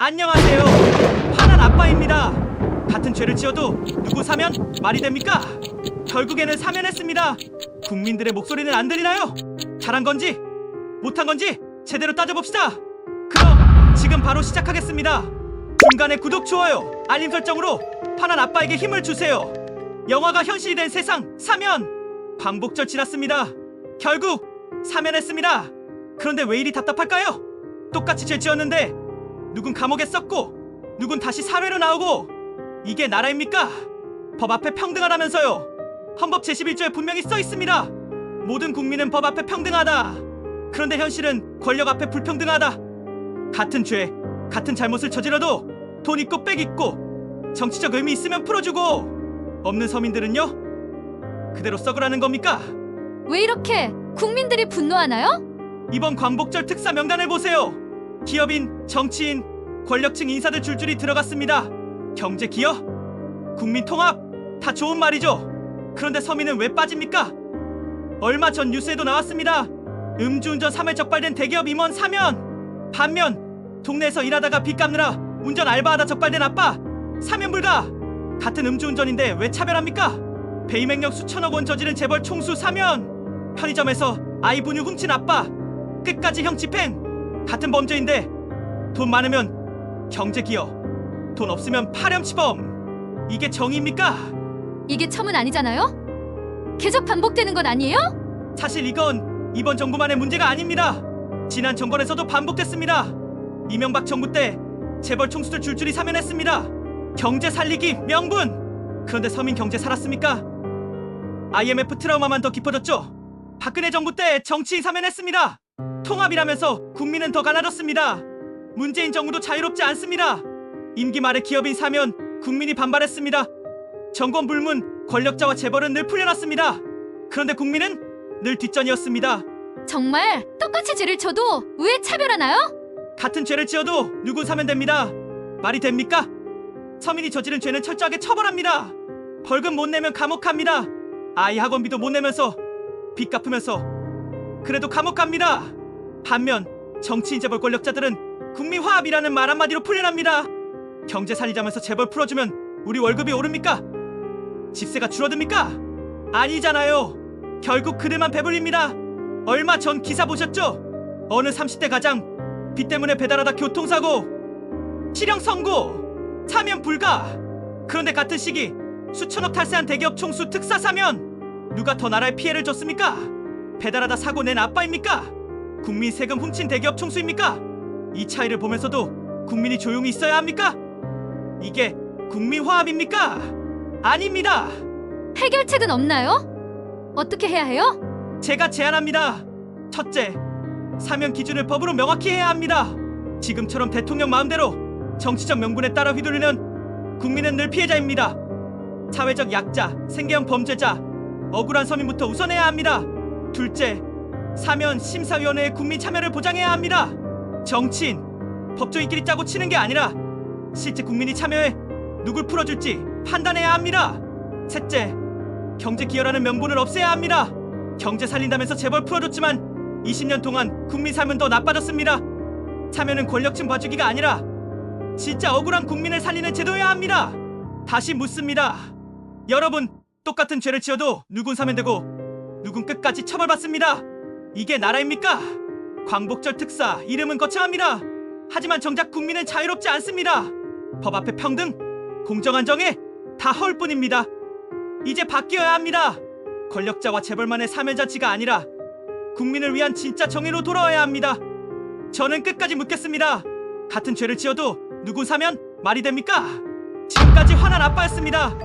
안녕하세요. 화난 아빠입니다. 같은 죄를 지어도 누구 사면 말이 됩니까? 결국에는 사면했습니다. 국민들의 목소리는 안 들리나요? 잘한 건지 못한 건지 제대로 따져봅시다. 그럼 지금 바로 시작하겠습니다. 중간에 구독, 좋아요, 알림 설정으로 화난 아빠에게 힘을 주세요. 영화가 현실이 된 세상 사면. 광복절 지났습니다. 결국 사면했습니다. 그런데 왜 이리 답답할까요? 똑같이 죄 지었는데 누군 감옥에 썩고 누군 다시 사회로 나오고, 이게 나라입니까? 법 앞에 평등하다면서요. 헌법 제11조에 분명히 써 있습니다. 모든 국민은 법 앞에 평등하다. 그런데 현실은 권력 앞에 불평등하다. 같은 죄, 같은 잘못을 저질러도 돈 있고 빽 있고 정치적 의미 있으면 풀어주고, 없는 서민들은요? 그대로 썩으라는 겁니까? 왜 이렇게 국민들이 분노하나요? 이번 광복절 특사 명단을 보세요. 기업인, 정치인, 권력층 인사들 줄줄이 들어갔습니다. 경제 기여, 국민 통합, 다 좋은 말이죠. 그런데 서민은 왜 빠집니까? 얼마 전 뉴스에도 나왔습니다. 음주운전 3회 적발된 대기업 임원 사면. 반면 동네에서 일하다가 빚 갚느라 운전 알바하다 적발된 아빠 사면 불가. 같은 음주운전인데 왜 차별합니까? 배임행력 수천억 원 저지른 재벌 총수 사면. 편의점에서 아이 분유 훔친 아빠 끝까지 형 집행. 같은 범죄인데 돈 많으면 경제 기여, 돈 없으면 파렴치범. 이게 정의입니까? 이게 처음은 아니잖아요? 계속 반복되는 건 아니에요? 사실 이건 이번 정부만의 문제가 아닙니다. 지난 정권에서도 반복됐습니다. 이명박 정부 때 재벌 총수들 줄줄이 사면했습니다. 경제 살리기 명분. 그런데 서민 경제 살았습니까? IMF 트라우마만 더 깊어졌죠. 박근혜 정부 때 정치인 사면했습니다. 통합이라면서 국민은 더 가난해졌습니다. 문재인 정부도 자유롭지 않습니다. 임기 말에 기업인 사면 국민이 반발했습니다. 정권 불문, 권력자와 재벌은 늘 풀려났습니다. 그런데 국민은 늘 뒷전이었습니다. 정말 똑같이 죄를 쳐도 왜 차별하나요? 같은 죄를 지어도 누군 사면 됩니다. 말이 됩니까? 서민이 저지른 죄는 철저하게 처벌합니다. 벌금 못 내면 감옥 갑니다. 아이 학원비도 못 내면서 빚 갚으면서 그래도 감옥 갑니다. 반면 정치인, 재벌, 권력자들은 국민 화합이라는 말 한마디로 풀려납니다. 경제 살리자면서 재벌 풀어주면 우리 월급이 오릅니까? 집세가 줄어듭니까? 아니잖아요. 결국 그들만 배불립니다. 얼마 전 기사 보셨죠? 어느 30대 가장 빚 때문에 배달하다 교통사고, 실형 선고, 사면 불가. 그런데 같은 시기 수천억 탈세한 대기업 총수 특사 사면. 누가 더 나라에 피해를 줬습니까? 배달하다 사고 낸 아빠입니까? 국민 세금 훔친 대기업 총수입니까? 이 차이를 보면서도 국민이 조용히 있어야 합니까? 이게 국민 화합입니까? 아닙니다. 해결책은 없나요? 어떻게 해야 해요? 제가 제안합니다. 첫째, 사면 기준을 법으로 명확히 해야 합니다. 지금처럼 대통령 마음대로 정치적 명분에 따라 휘둘리면 국민은 늘 피해자입니다. 사회적 약자, 생계형 범죄자, 억울한 서민부터 우선해야 합니다. 둘째, 사면 심사위원회의 국민 참여를 보장해야 합니다. 정치인, 법조인끼리 짜고 치는 게 아니라 실제 국민이 참여해 누굴 풀어줄지 판단해야 합니다. 셋째, 경제 기여라는 명분을 없애야 합니다. 경제 살린다면서 재벌 풀어줬지만 20년 동안 국민 삶은 더 나빠졌습니다. 참여는 권력층 봐주기가 아니라 진짜 억울한 국민을 살리는 제도여야 합니다. 다시 묻습니다. 여러분, 똑같은 죄를 지어도 누군 사면되고 누군 끝까지 처벌받습니다. 이게 나라입니까? 광복절 특사, 이름은 거창합니다. 하지만 정작 국민은 자유롭지 않습니다. 법 앞에 평등, 공정한 정의 다 허울 뿐입니다. 이제 바뀌어야 합니다. 권력자와 재벌만의 사면자치가 아니라 국민을 위한 진짜 정의로 돌아와야 합니다. 저는 끝까지 묻겠습니다. 같은 죄를 지어도 누군 사면 말이 됩니까? 지금까지 화난 아빠였습니다.